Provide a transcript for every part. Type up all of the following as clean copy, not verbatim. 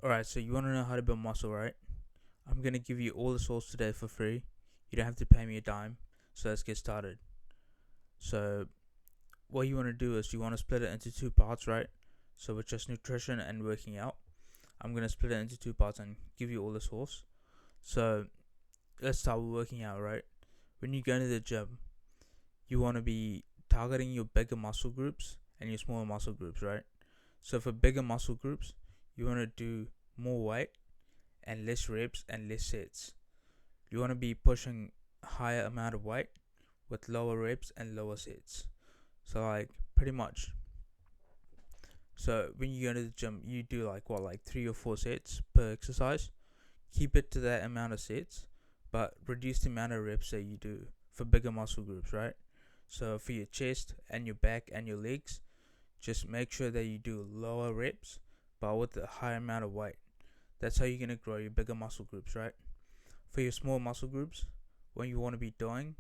Alright, so you want to know how to build muscle, right? I'm going to give you all the source today for free. You don't have to pay me a dime. So let's get started. So what you want to do is you want to split it into two parts, right? So with just nutrition and working out. I'm going to split it into two parts and give you all the source. So let's start with working out, right? When you go to the gym, you want to be targeting your bigger muscle groups and your smaller muscle groups, right? So for bigger muscle groups, you want to do more weight and less reps and less sets. You want to be pushing higher amount of weight with lower reps and lower sets. So like pretty much. So when you go to the gym, you do like 3 or 4 sets per exercise. Keep it to that amount of sets, but reduce the amount of reps that you do for bigger muscle groups, right? So for your chest and your back and your legs, just make sure that you do lower reps, but with a higher amount of weight. That's how you're gonna grow your bigger muscle groups, right? For your small muscle groups, what you want to be doing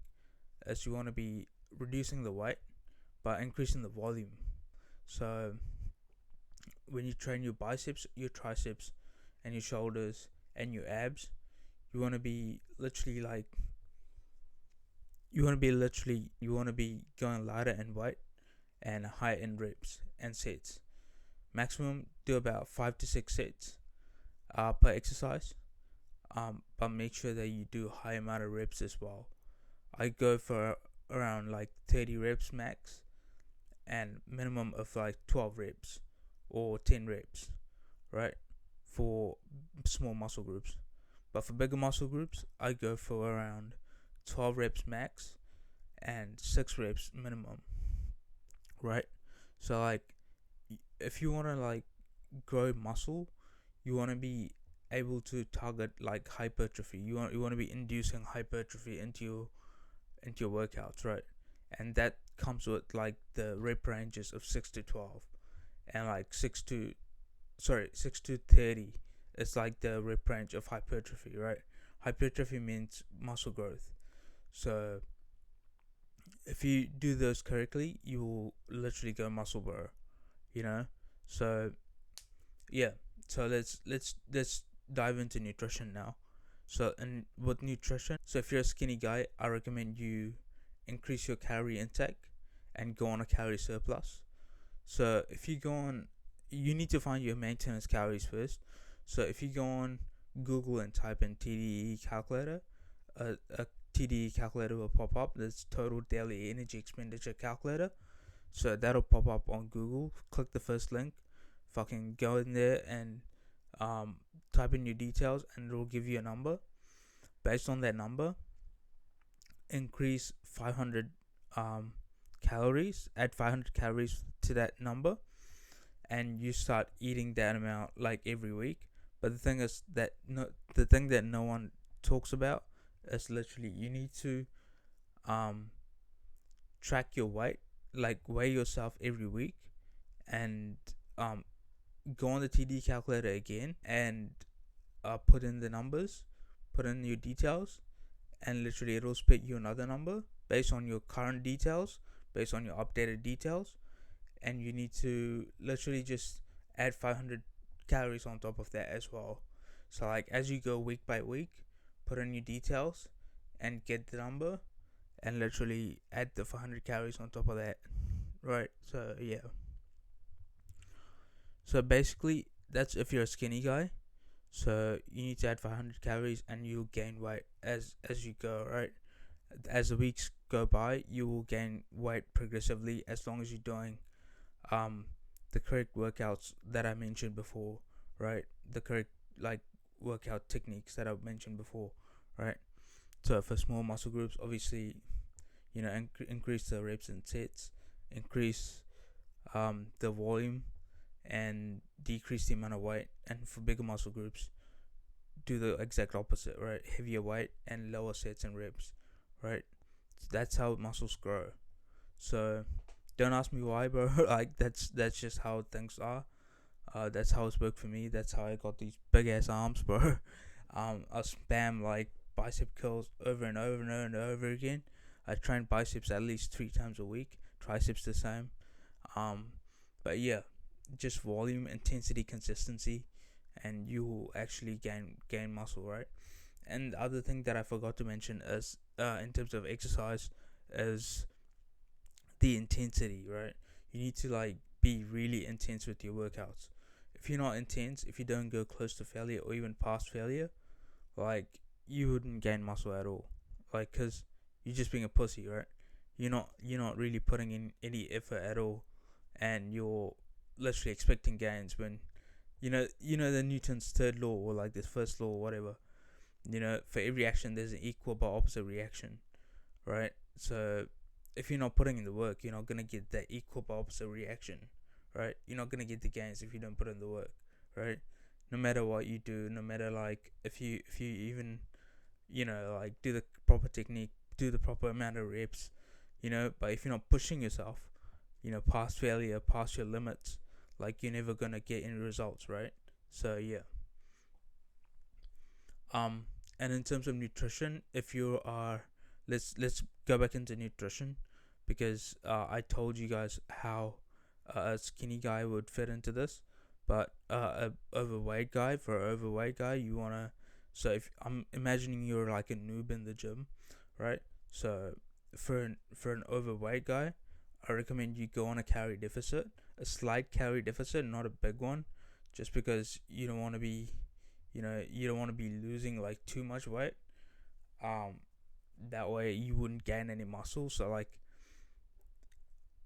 is you want to be reducing the weight but increasing the volume. So when you train your biceps, your triceps, and your shoulders and your abs, you want to be going lighter in weight and higher in reps and sets. Maximum do about 5 to 6 sets per exercise. But make sure that you do a high amount of reps as well. I go for around like 30 reps max and minimum of like 12 reps or 10 reps, right? For small muscle groups. But for bigger muscle groups, I go for around 12 reps max and 6 reps minimum, right? So like if you want to like grow muscle, you want to be able to target like hypertrophy. You want to be inducing hypertrophy into your workouts, right? And that comes with like the rep ranges of 6 to 12 and like 6 to 30. It's like the rep range of hypertrophy, right? Hypertrophy means muscle growth. So if you do those correctly, you will literally go muscle bro, you know? So yeah, so let's dive into nutrition now. So and with nutrition, so if you're a skinny guy, I recommend you increase your calorie intake and go on a calorie surplus. So if you go on, you need to find your maintenance calories first. So if you go on Google and type in TDE calculator, a TDE calculator will pop up. That's total daily energy expenditure calculator. So that'll pop up on Google. Click the first link, fucking go in there and type in your details, and it'll give you a number. Based on that number, increase 500 calories, add 500 calories to that number, and you start eating that amount like every week. But the thing is that the thing that no one talks about is literally you need to track your weight, like weigh yourself every week, and go on the TD calculator again and put in the numbers, put in your details, and literally it'll spit you another number based on your current details, based on your updated details, and you need to literally just add 500 calories on top of that as well. So like as you go week by week, put in your details and get the number, and literally add the 500 calories on top of that, right? So yeah. So basically, that's if you're a skinny guy. So you need to add 500 calories, and you'll gain weight as you go, right? As the weeks go by, you will gain weight progressively as long as you're doing the correct workouts that I mentioned before, right? The correct like workout techniques that I've mentioned before, right? So for small muscle groups, obviously, increase the reps and sets, increase the volume, and decrease the amount of weight. And for bigger muscle groups, do the exact opposite, right? Heavier weight and lower sets and reps, right? So that's how muscles grow. So don't ask me why, bro. Like that's just how things are. That's how it's worked for me. That's how I got these big ass arms, bro. I spam like bicep curls over and over and over and over again. I train biceps at least 3 times a week. Triceps the same. But yeah, just volume, intensity, consistency, and you actually gain muscle, right? And the other thing that I forgot to mention is, in terms of exercise, is the intensity, right? You need to like be really intense with your workouts. If you're not intense, if you don't go close to failure or even past failure, like you wouldn't gain muscle at all. Like, cause you're just being a pussy, right? You're not really putting in any effort at all, and you're literally expecting gains when you know the Newton's third law, or like this first law or whatever. For every action there's an equal but opposite reaction, right? So if you're not putting in the work, you're not gonna get that equal but opposite reaction, right? You're not gonna get the gains if you don't put in the work, right? No matter what you do, no matter like if you even like do the proper technique, do the proper amount of reps, but if you're not pushing yourself, past failure, past your limits, like you're never gonna get any results, right? So yeah. um and in terms of nutrition, if you are let's go back into nutrition, because I told you guys how a skinny guy would fit into this, but a overweight guy, for an overweight guy, you want to, so if I'm imagining you're like a noob in the gym, right? So for an overweight guy, I recommend you go on a calorie deficit, a slight calorie deficit, not a big one, just because you don't want to be losing like too much weight. um that way you wouldn't gain any muscle. So like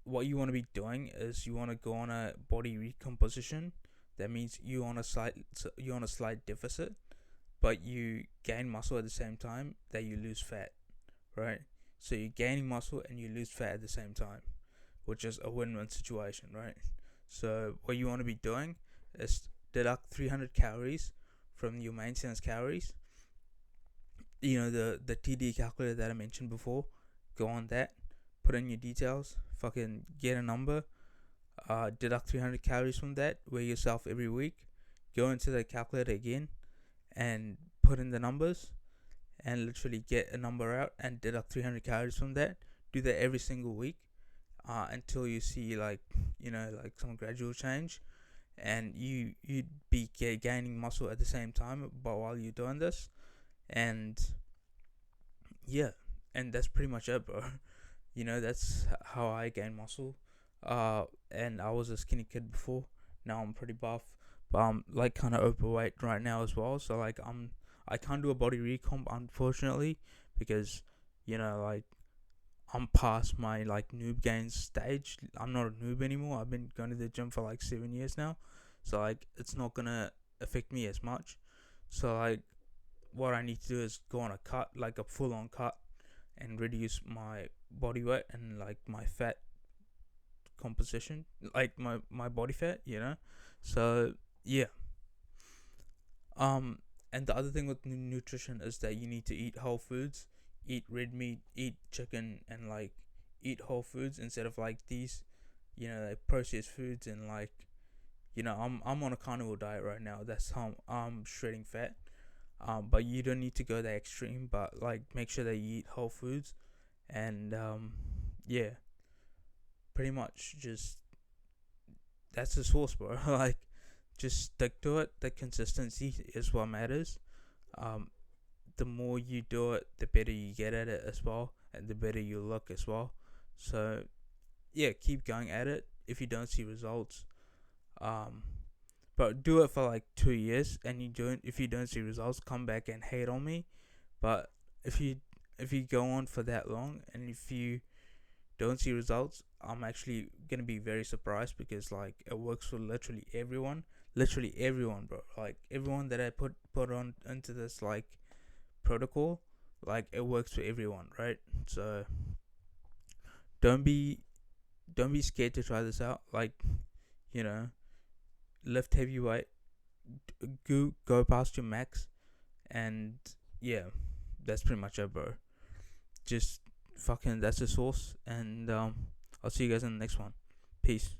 what you want to be doing is you want to go on a body recomposition. That means you on a slight deficit, but you gain muscle at the same time that you lose fat, right? So you're gaining muscle and you lose fat at the same time, which is a win-win situation, right? So what you want to be doing is deduct 300 calories from your maintenance calories. The TD calculator that I mentioned before. Go on that, put in your details, fucking get a number, deduct 300 calories from that, weigh yourself every week, go into the calculator again, and put in the numbers, and literally get a number out and deduct 300 calories from that. Do that every single week, until you see like some gradual change, and you'd be gaining muscle at the same time, but while you're doing this. And yeah, and that's pretty much it, bro. That's how I gain muscle. And I was a skinny kid before. Now I'm pretty buff, but I'm like kind of overweight right now as well. So like I can't do a body recomp, unfortunately, because like I'm past my like noob gains stage. I'm not a noob anymore. I've been going to the gym for like 7 years now, so like it's not gonna affect me as much. So like what I need to do is go on a cut, like a full on cut, and reduce my body weight and like my fat composition, like my body fat. So yeah. um and the other thing with nutrition is that you need to eat whole foods, eat red meat, eat chicken, and like eat whole foods instead of like these like processed foods. And like I'm on a carnivore diet right now. That's how I'm shredding fat. But you don't need to go that extreme, but like make sure that you eat whole foods. And yeah, pretty much just that's the source, bro. Like just stick to it. The consistency is what matters. um the more you do it, the better you get at it as well, and the better you look as well. So yeah, keep going at it. If you don't see results, um but do it for like 2 years, and if you don't see results, come back and hate on me. But if you go on for that long, and if you don't see results, I'm actually gonna be very surprised, because like it works for literally everyone, bro. Like everyone that I put on into this like protocol, like it works for everyone, right? So don't be don't be scared to try this out. Like you know, lift heavy weight, go past your max, and yeah, that's pretty much it, bro. Just fucking that's the source, and I'll see you guys in the next one. Peace.